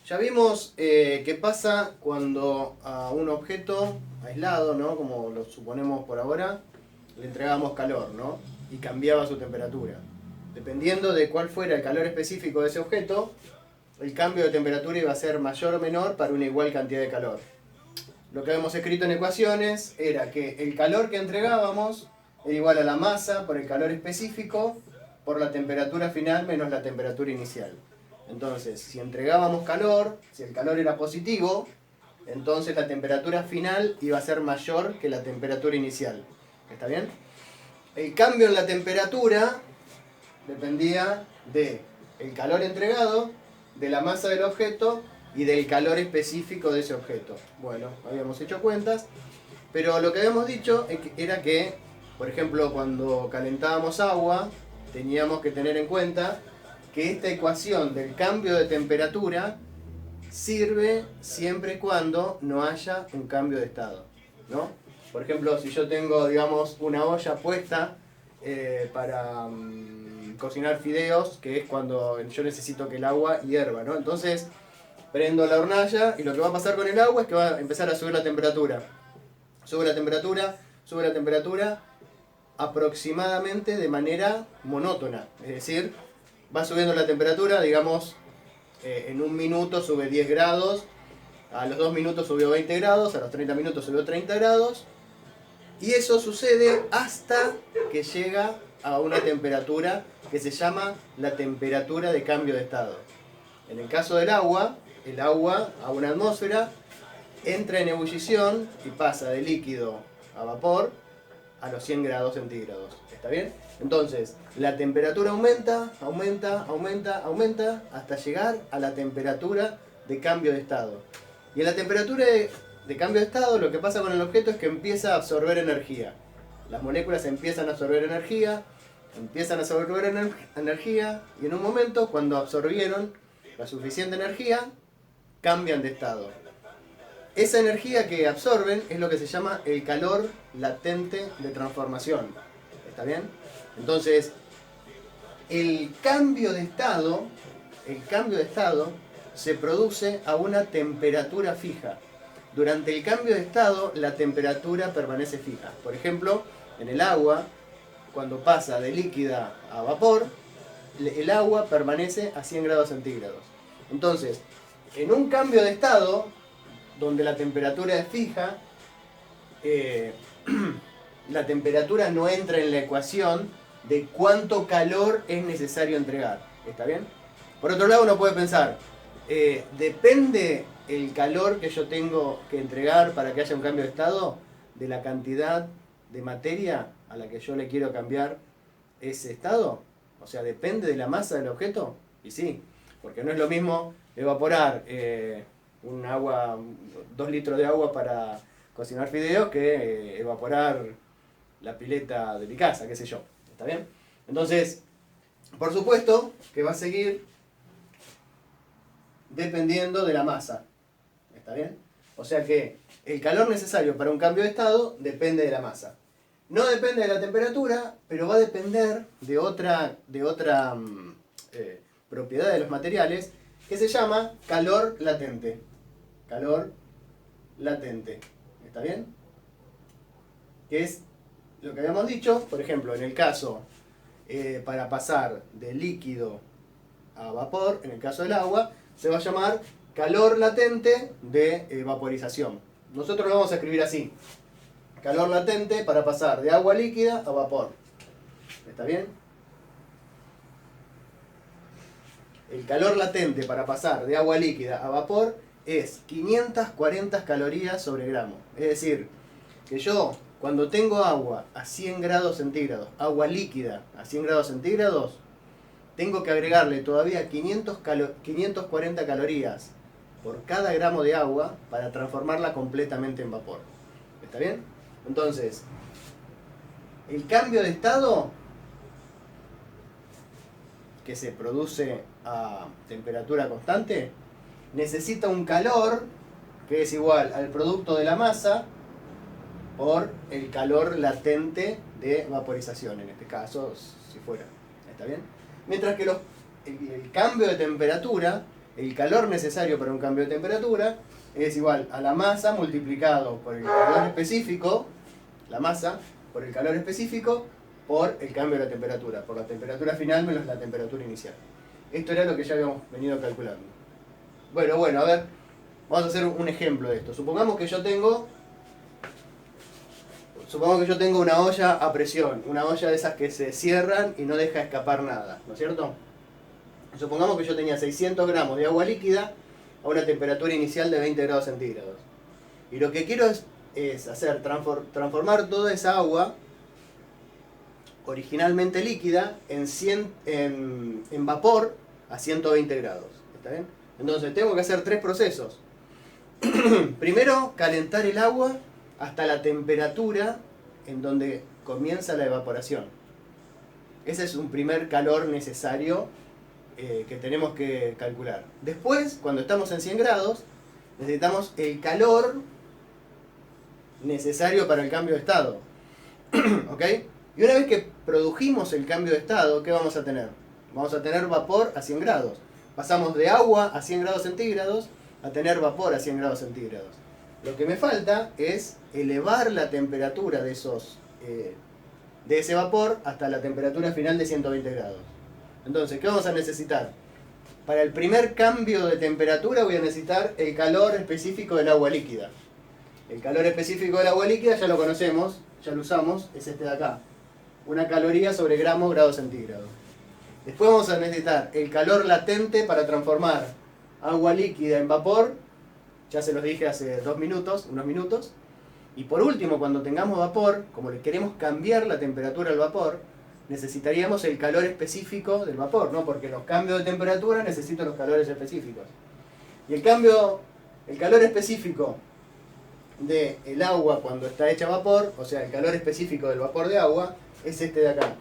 Ya vimos qué pasa cuando a un objeto aislado, ¿no? Como lo suponemos por ahora, le entregábamos calor, ¿no? Y cambiaba su temperatura. Dependiendo de cuál fuera el calor específico de ese objeto, el cambio de temperatura iba a ser mayor o menor para una igual cantidad de calor. Lo que habíamos escrito en ecuaciones era que el calor que entregábamos era igual a la masa por el calor específico por la temperatura final menos la temperatura inicial. Entonces, si entregábamos calor, si el calor era positivo, entonces la temperatura final iba a ser mayor que la temperatura inicial. ¿Está bien? El cambio en la temperatura dependía de el calor entregado, de la masa del objeto y del calor específico de ese objeto. Bueno, habíamos hecho cuentas, pero lo que habíamos dicho era que, por ejemplo, cuando calentábamos agua, teníamos que tener en cuenta que esta ecuación del cambio de temperatura sirve siempre y cuando no haya un cambio de estado, ¿no? Por ejemplo, si yo tengo, digamos, una olla puesta para cocinar fideos, que es cuando yo necesito que el agua hierva, ¿no? Entonces, prendo la hornalla y lo que va a pasar con el agua es que va a empezar a subir la temperatura. Sube la temperatura, sube la temperatura aproximadamente de manera monótona. Es decir, va subiendo la temperatura, digamos, en un minuto sube 10 grados, a los 2 minutos subió 20 grados, a los 30 minutos subió 30 grados, y eso sucede hasta que llega a una temperatura que se llama la temperatura de cambio de estado. En el caso del agua, el agua a una atmósfera entra en ebullición y pasa de líquido a vapor a los 100 grados centígrados. ¿Está bien? Entonces, la temperatura aumenta, aumenta, aumenta, aumenta hasta llegar a la temperatura de cambio de estado. Y en la temperatura de cambio de estado lo que pasa con el objeto es que empieza a absorber energía. Las moléculas empiezan a absorber energía y en un momento, cuando absorbieron la suficiente energía, cambian de estado. Esa energía que absorben es lo que se llama el calor latente de transformación. ¿Está bien? Entonces, el cambio de estado se produce a una temperatura fija. Durante el cambio de estado, la temperatura permanece fija. Por ejemplo, en el agua, cuando pasa de líquida a vapor, el agua permanece a 100 grados centígrados. Entonces, en un cambio de estado, donde la temperatura es fija, la temperatura no entra en la ecuación de cuánto calor es necesario entregar. ¿Está bien? Por otro lado, uno puede pensar, ¿depende el calor que yo tengo que entregar para que haya un cambio de estado de la cantidad de materia a la que yo le quiero cambiar ese estado? O sea, ¿depende de la masa del objeto? Y sí, porque no es lo mismo evaporar 2 litros de agua para cocinar fideos que evaporar la pileta de mi casa, qué sé yo. ¿Está bien? Entonces, por supuesto que va a seguir dependiendo de la masa. ¿Está bien? O sea que el calor necesario para un cambio de estado depende de la masa. No depende de la temperatura, pero va a depender de otra propiedad de los materiales que se llama calor latente. Calor latente. ¿Está bien? Que es lo que habíamos dicho, por ejemplo, en el caso para pasar de líquido a vapor, en el caso del agua, se va a llamar calor latente de vaporización. Nosotros lo vamos a escribir así. Calor latente para pasar de agua líquida a vapor. ¿Está bien? El calor latente para pasar de agua líquida a vapor es 540 calorías sobre gramo. Es decir, que yo cuando tengo agua a 100 grados centígrados, agua líquida a 100 grados centígrados, tengo que agregarle todavía 540 calorías por cada gramo de agua para transformarla completamente en vapor. ¿Está bien? Entonces, el cambio de estado que se produce a temperatura constante necesita un calor que es igual al producto de la masa por el calor latente de vaporización, en este caso, si fuera. ¿Está bien? Mientras que el cambio de temperatura el calor necesario para un cambio de temperatura es igual a la masa multiplicado por el calor específico, la masa por el calor específico por el cambio de la temperatura, por la temperatura final menos la temperatura inicial. Esto era lo que ya habíamos venido calculando. Bueno, a ver, vamos a hacer un ejemplo de esto. Supongamos que yo tengo una olla a presión, una olla de esas que se cierran y no deja escapar nada, ¿no es cierto? Supongamos que yo tenía 600 gramos de agua líquida a una temperatura inicial de 20 grados centígrados. Y lo que quiero es hacer transformar toda esa agua originalmente líquida en vapor a 120 grados. ¿Está bien? Entonces tengo que hacer tres procesos. Primero, calentar el agua hasta la temperatura en donde comienza la evaporación. Ese es un primer calor necesario que tenemos que calcular. Después, cuando estamos en 100 grados, necesitamos el calor necesario para el cambio de estado. ¿Ok? Y una vez que produjimos el cambio de estado, ¿qué vamos a tener? Vamos a tener vapor a 100 grados. Pasamos de agua a 100 grados centígrados a tener vapor a 100 grados centígrados. Lo que me falta es elevar la temperatura de ese vapor hasta la temperatura final de 120 grados. Entonces, ¿qué vamos a necesitar? Para el primer cambio de temperatura voy a necesitar el calor específico del agua líquida. El calor específico del agua líquida ya lo conocemos, ya lo usamos, es este de acá. 1 caloría sobre gramo grado centígrado. Después vamos a necesitar el calor latente para transformar agua líquida en vapor. Ya se los dije hace unos minutos. Y por último, cuando tengamos vapor, como le queremos cambiar la temperatura al vapor, necesitaríamos el calor específico del vapor, ¿no? Porque los cambios de temperatura necesito los calores específicos. Y el calor específico del agua cuando está hecha vapor, o sea, el calor específico del vapor de agua, es este de acá.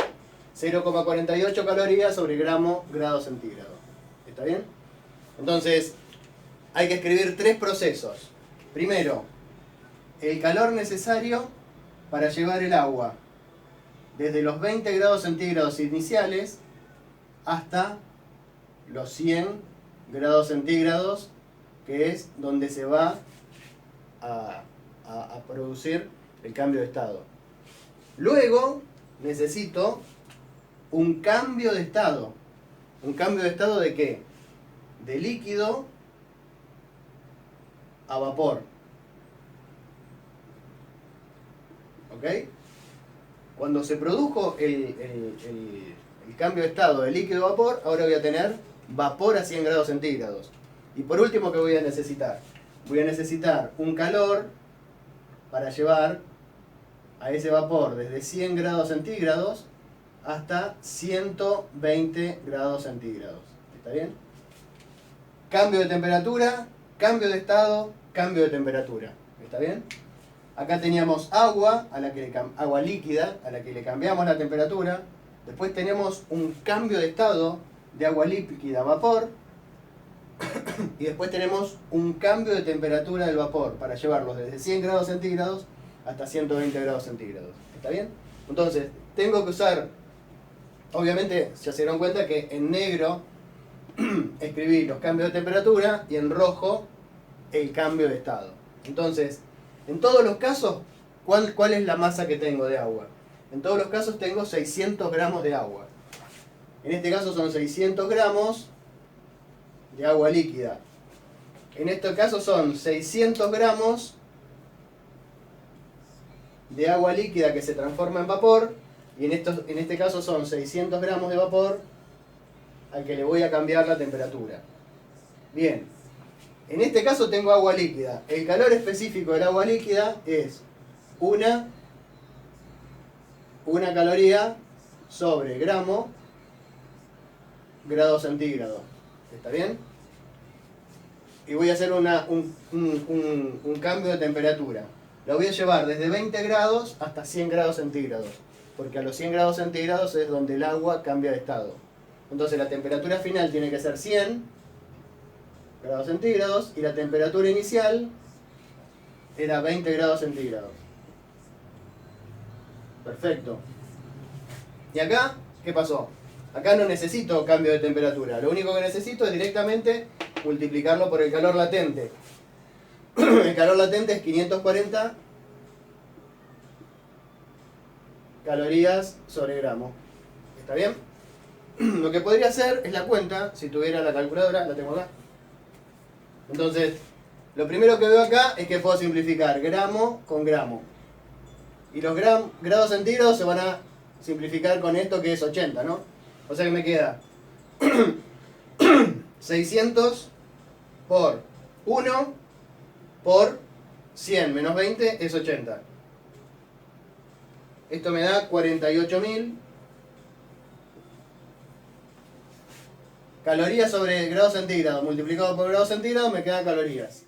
0,48 calorías sobre gramo grado centígrado. ¿Está bien? Entonces, hay que escribir tres procesos. Primero, el calor necesario para llevar el agua desde los 20 grados centígrados iniciales hasta los 100 grados centígrados, que es donde se va a producir el cambio de estado. Luego necesito un cambio de estado. ¿Un cambio de estado de qué? De líquido a vapor. ¿Ok? Cuando se produjo el cambio de estado de líquido a vapor, ahora voy a tener vapor a 100 grados centígrados. Y por último, ¿qué voy a necesitar? Voy a necesitar un calor para llevar a ese vapor desde 100 grados centígrados hasta 120 grados centígrados. ¿Está bien? Cambio de temperatura, cambio de estado, cambio de temperatura. ¿Está bien? Acá teníamos agua, agua líquida, a la que le cambiamos la temperatura. Después tenemos un cambio de estado de agua líquida a vapor. Y después tenemos un cambio de temperatura del vapor para llevarlos desde 100 grados centígrados hasta 120 grados centígrados. ¿Está bien? Entonces, tengo que usar, obviamente ya se dieron cuenta que en negro escribí los cambios de temperatura y en rojo el cambio de estado. Entonces, en todos los casos, ¿cuál es la masa que tengo de agua? En todos los casos tengo 600 gramos de agua. En este caso son 600 gramos de agua líquida. En este caso son 600 gramos de agua líquida que se transforma en vapor. Y en este caso son 600 gramos de vapor al que le voy a cambiar la temperatura. Bien. En este caso tengo agua líquida. El calor específico del agua líquida es una caloría sobre gramo grado centígrado. ¿Está bien? Y voy a hacer un cambio de temperatura. La voy a llevar desde 20 grados hasta 100 grados centígrados. Porque a los 100 grados centígrados es donde el agua cambia de estado. Entonces la temperatura final tiene que ser 100 grados centígrados y la temperatura inicial era 20 grados centígrados. Perfecto. ¿Y acá qué pasó? Acá no necesito cambio de temperatura. Lo único que necesito es directamente multiplicarlo por el calor latente. El calor latente es 540 calorías sobre gramo. ¿Está bien? Lo que podría hacer es la cuenta, si tuviera la calculadora, la tengo acá. Entonces, lo primero que veo acá es que puedo simplificar gramo con gramo. Y los grados centígrados se van a simplificar con esto que es 80, ¿no? O sea que me queda 600 por 1 por 100 menos 20 es 80. Esto me da 48.000 calorías sobre grados centígrados. Multiplicado por grados centígrados me quedan calorías.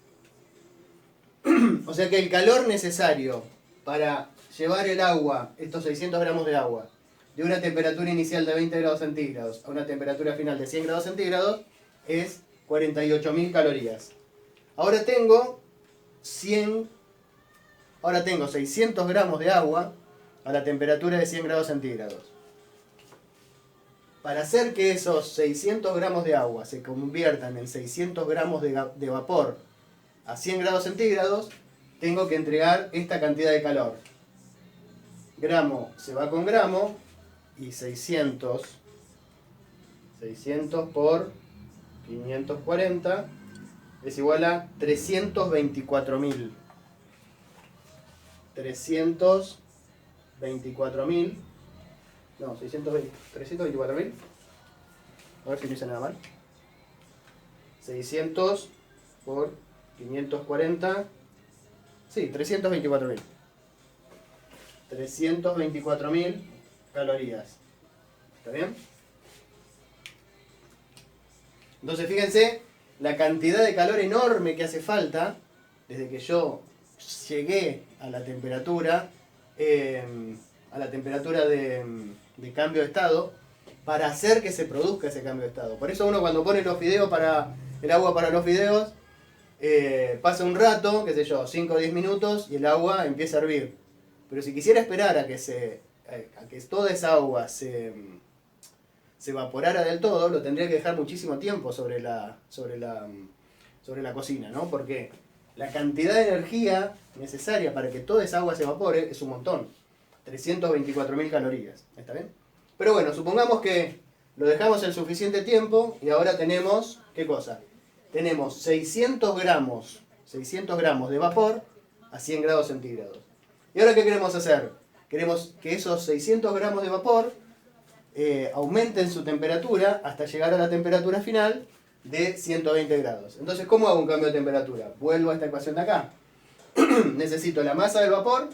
O sea que el calor necesario para llevar el agua, estos 600 gramos de agua, de una temperatura inicial de 20 grados centígrados a una temperatura final de 100 grados centígrados, es 48.000 calorías. Ahora tengo 600 gramos de agua a la temperatura de 100 grados centígrados. Para hacer que esos 600 gramos de agua se conviertan en 600 gramos de vapor a 100 grados centígrados, tengo que entregar esta cantidad de calor. Gramo se va con gramo y 600 por 540 es igual a 324.000. 324.000. No, 324.000. A ver si no hice nada mal. 600 por 540. Sí, 324.000. 324.000 calorías. ¿Está bien? Entonces fíjense la cantidad de calor enorme que hace falta desde que yo llegué a la temperatura de cambio de estado para hacer que se produzca ese cambio de estado. Por eso uno cuando pone los fideos el agua para los fideos, pasa un rato, qué sé yo, 5 o 10 minutos y el agua empieza a hervir. Pero si quisiera esperar a que toda esa agua se evaporara del todo, lo tendría que dejar muchísimo tiempo sobre la cocina, ¿no? Porque la cantidad de energía necesaria para que toda esa agua se evapore es un montón. 324.000 calorías. ¿Está bien? Pero bueno, supongamos que lo dejamos el suficiente tiempo y ahora tenemos, ¿qué cosa? Tenemos 600 gramos de vapor a 100 grados centígrados. ¿Y ahora qué queremos hacer? Queremos que esos 600 gramos de vapor aumenten su temperatura hasta llegar a la temperatura final de 120 grados. Entonces, ¿cómo hago un cambio de temperatura? Vuelvo a esta ecuación de acá. Necesito la masa del vapor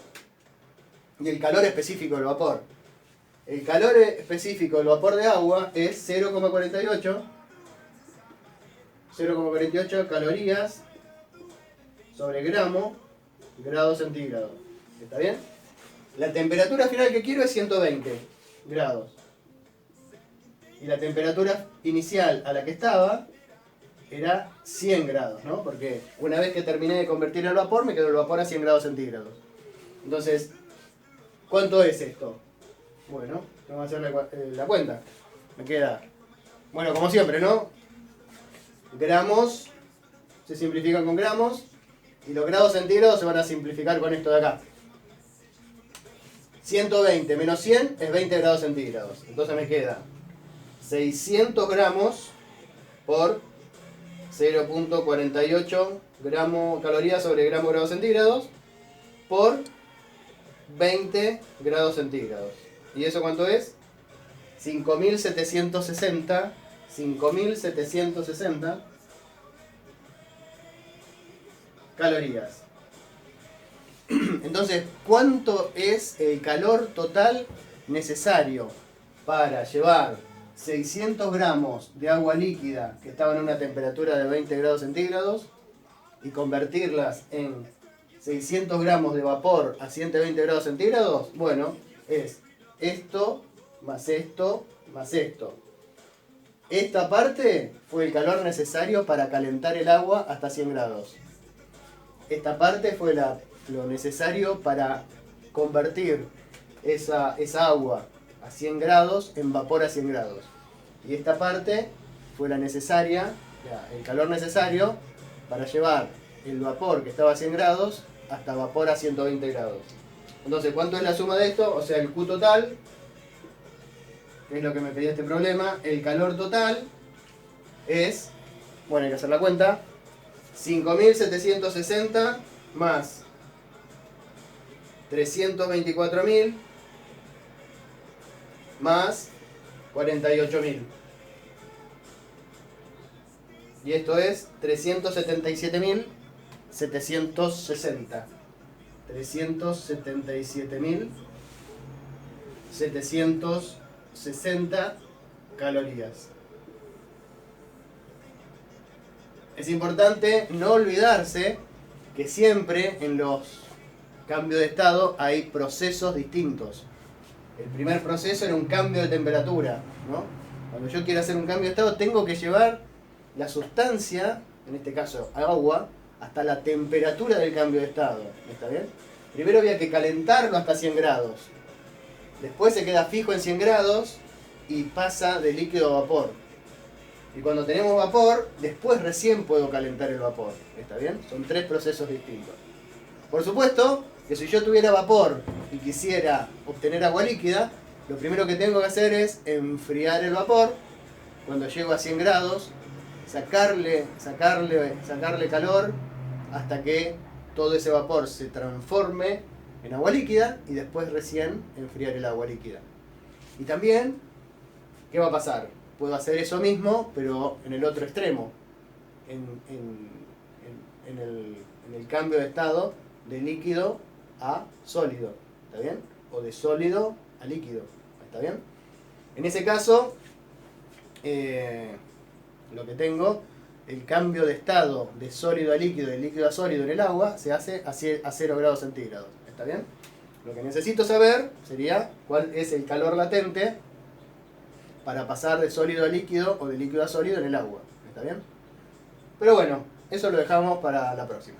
y el calor específico del vapor. El calor específico del vapor de agua es 0,48 calorías sobre grado centígrado. ¿Está bien? La temperatura final que quiero es 120 grados. Y la temperatura inicial a la que estaba era 100 grados, ¿no? Porque una vez que terminé de convertir el vapor, me quedó el vapor a 100 grados centígrados. Entonces, ¿cuánto es esto? Bueno, vamos a hacer la cuenta. Me queda, bueno, como siempre, ¿no? Gramos se simplifican con gramos y los grados centígrados se van a simplificar con esto de acá. 120 menos 100 es 20 grados centígrados. Entonces me queda 600 gramos por 0,48 calorías sobre grados centígrados por 20 grados centígrados. ¿Y eso cuánto es? 5.760 calorías. Entonces, ¿cuánto es el calor total necesario para llevar 600 gramos de agua líquida que estaban a una temperatura de 20 grados centígrados y convertirlas en 600 gramos de vapor a 120 grados centígrados? Bueno, es esto más esto más esto. Esta parte fue el calor necesario para calentar el agua hasta 100 grados. Esta parte fue lo necesario para convertir esa agua a 100 grados en vapor a 100 grados. Y esta parte fue la necesaria el calor necesario para llevar el vapor que estaba a 100 grados hasta vapor a 120 grados. Entonces, ¿cuánto es la suma de esto? O sea, el Q total, que es lo que me pedía este problema, el calor total es, bueno, hay que hacer la cuenta, 5.760 más 324.000 más 48.000. Y esto es 377.760. 377.760 calorías. Es importante no olvidarse que siempre en los cambios de estado hay procesos distintos. El primer proceso era un cambio de temperatura, ¿no? Cuando yo quiero hacer un cambio de estado tengo que llevar la sustancia, en este caso agua, hasta la temperatura del cambio de estado. ¿Está bien? Primero había que calentarlo hasta 100 grados. Después se queda fijo en 100 grados y pasa de líquido a vapor. Y cuando tenemos vapor, después recién puedo calentar el vapor. ¿Está bien? Son tres procesos distintos. Por supuesto que si yo tuviera vapor y quisiera obtener agua líquida, lo primero que tengo que hacer es enfriar el vapor. Cuando llego a 100 grados, sacarle calor hasta que todo ese vapor se transforme en agua líquida y después recién enfriar el agua líquida. Y también, ¿qué va a pasar? Puedo hacer eso mismo, pero en el otro extremo, en el cambio de estado de líquido a sólido, ¿está bien? O de sólido a líquido, ¿está bien? En ese caso, lo que tengo, el cambio de estado de sólido a líquido, de líquido a sólido en el agua, se hace a 0 grados centígrados, ¿está bien? Lo que necesito saber sería cuál es el calor latente para pasar de sólido a líquido o de líquido a sólido en el agua, ¿está bien? Pero bueno, eso lo dejamos para la próxima.